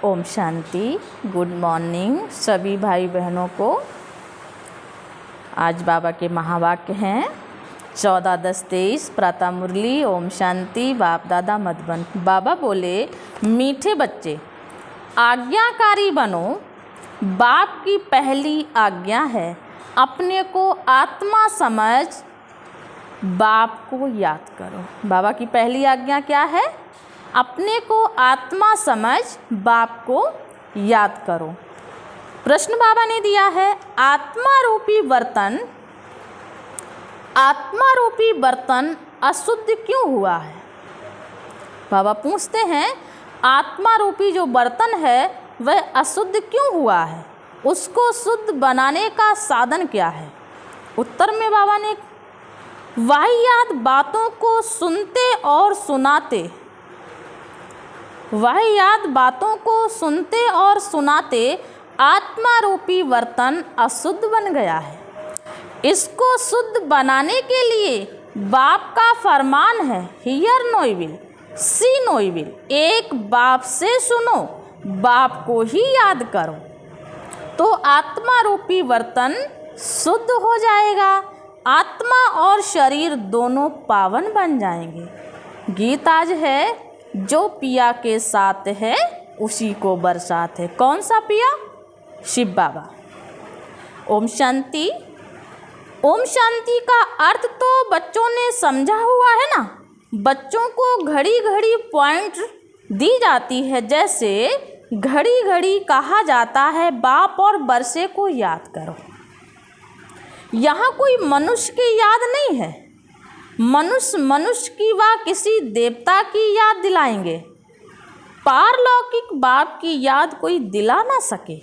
Om Shanti. Good morning सभी भाई बहनों को। आज बाबा के महावाक्य हैं 14-10-23 प्रातः मुरली। ओम शांति। बाप दादा मधुबन। बाबा बोले, मीठे बच्चे आज्ञाकारी बनो। बाप की पहली आज्ञा है अपने को आत्मा समझ बाप को याद करो। बाबा की पहली आज्ञा क्या है? अपने को आत्मा समझ बाप को याद करो। प्रश्न बाबा ने दिया है, आत्मा रूपी बर्तन अशुद्ध क्यों हुआ है? बाबा पूछते हैं, आत्मा रूपी जो बर्तन है वह अशुद्ध क्यों हुआ है? उसको शुद्ध बनाने का साधन क्या है? उत्तर में बाबा ने वाहियात बातों को सुनते और सुनाते आत्मा रूपी बर्तन अशुद्ध बन गया है। इसको शुद्ध बनाने के लिए बाप का फरमान है, hear no evil see no evil. एक बाप से सुनो, बाप को ही याद करो तो आत्मा रूपी बर्तन शुद्ध हो जाएगा। आत्मा और शरीर दोनों पावन बन जाएंगे। गीत आज है, जो पिया के साथ है उसी को बरसात है। कौन सा पिया? शिव बाबा। ओम शांति। ओम शांति का अर्थ तो बच्चों ने समझा हुआ है ना। बच्चों को घड़ी घड़ी पॉइंट दी जाती है, जैसे घड़ी घड़ी कहा जाता है बाप और बरसे को याद करो। यहाँ कोई मनुष्य की याद नहीं है। मनुष्य की व किसी देवता की याद दिलाएंगे। पारलौकिक बाप की याद कोई दिला ना सके,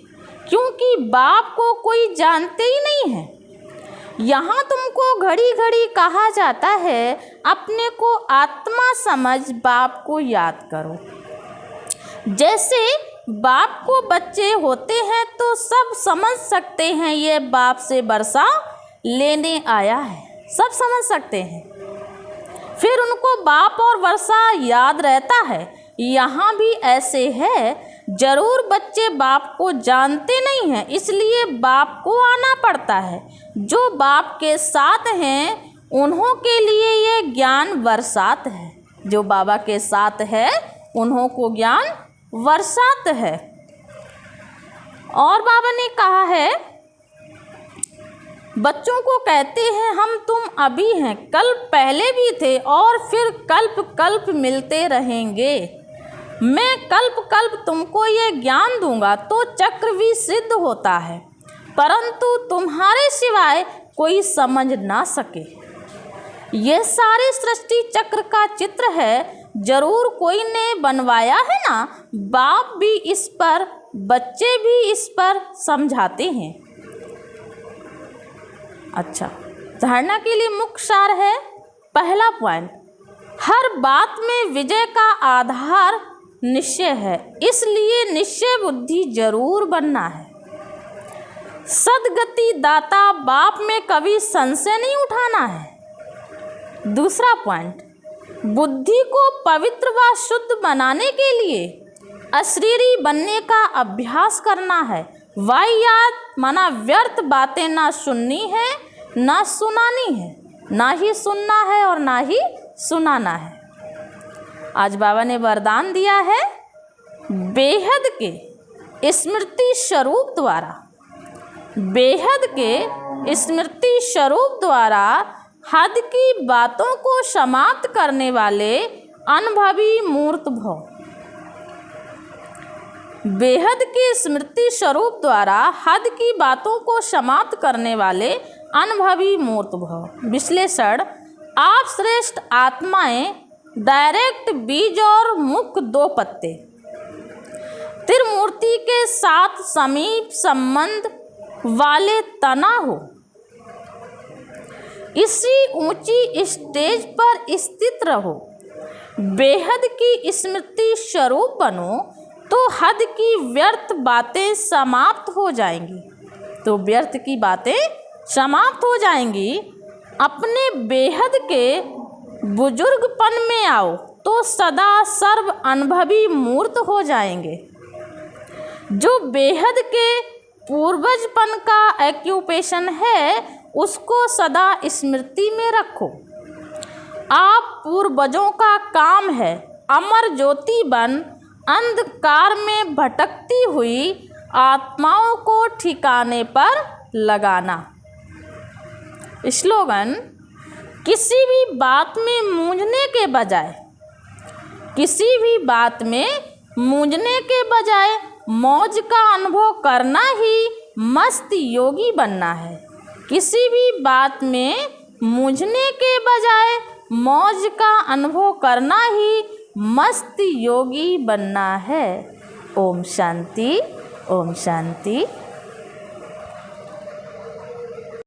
क्योंकि बाप को कोई जानते ही नहीं है। यहाँ तुमको घड़ी घड़ी कहा जाता है अपने को आत्मा समझ बाप को याद करो। जैसे बाप को बच्चे होते हैं तो सब समझ सकते हैं ये बाप से बरसा लेने आया है, सब समझ सकते हैं। फिर उनको बाप और वर्षा याद रहता है। यहाँ भी ऐसे है, जरूर बच्चे बाप को जानते नहीं हैं, इसलिए बाप को आना पड़ता है। जो बाप के साथ हैं उन्हों के लिए ये ज्ञान बरसात है। जो बाबा के साथ है उन्हों को ज्ञान बरसात है। और बाबा ने कहा है, बच्चों को कहते हैं हम तुम अभी हैं, कल पहले भी थे और फिर कल्प कल्प मिलते रहेंगे। मैं कल्प कल्प तुमको ये ज्ञान दूंगा तो चक्र भी सिद्ध होता है, परंतु तुम्हारे सिवाय कोई समझ ना सके। ये सारी सृष्टि चक्र का चित्र है, जरूर कोई ने बनवाया है ना। बाप भी इस पर, बच्चे भी इस पर समझाते हैं। अच्छा, धारणा के लिए मुख्य सार है। पहला पॉइंट, हर बात में विजय का आधार निश्चय है, इसलिए निश्चय बुद्धि जरूर बनना है। सदगति दाता बाप में कभी संशय नहीं उठाना है। दूसरा पॉइंट, बुद्धि को पवित्र व शुद्ध बनाने के लिए अशरीरी बनने का अभ्यास करना है। वाहियात माना व्यर्थ बातें ना सुननी है ना सुनानी है, ना ही सुनना है और ना ही सुनाना है। आज बाबा ने वरदान दिया है, बेहद के स्मृति स्वरूप द्वारा हद की बातों को समाप्त करने वाले अनुभवी मूर्त भव। बेहद के स्मृति स्वरूप द्वारा हद की बातों को समाप्त करने वाले अनुभवी मूर्त भव। विश्लेषण, आप श्रेष्ठ आत्माएं डायरेक्ट बीज और मुख्य 2 पत्ते त्रिमूर्ति के साथ समीप संबंध वाले तना हो। इसी ऊंची स्टेज पर स्थित रहो। बेहद की स्मृति स्वरूप बनो तो हद की व्यर्थ बातें समाप्त हो जाएंगी। अपने बेहद के बुजुर्गपन में आओ तो सदा सर्व अनुभवी मूर्त हो जाएंगे। जो बेहद के पूर्वजपन का एक्यूपेशन है उसको सदा स्मृति में रखो। आप पूर्वजों का काम है अमर ज्योति बन अंधकार में भटकती हुई आत्माओं को ठिकाने पर लगाना। स्लोगन, किसी भी बात में मूंझने के बजाय मौज का अनुभव करना ही मस्त योगी बनना है। किसी भी बात में मूंझने के बजाय मौज का अनुभव करना ही मस्त योगी बनना है। ओम शांति, ओम शांति।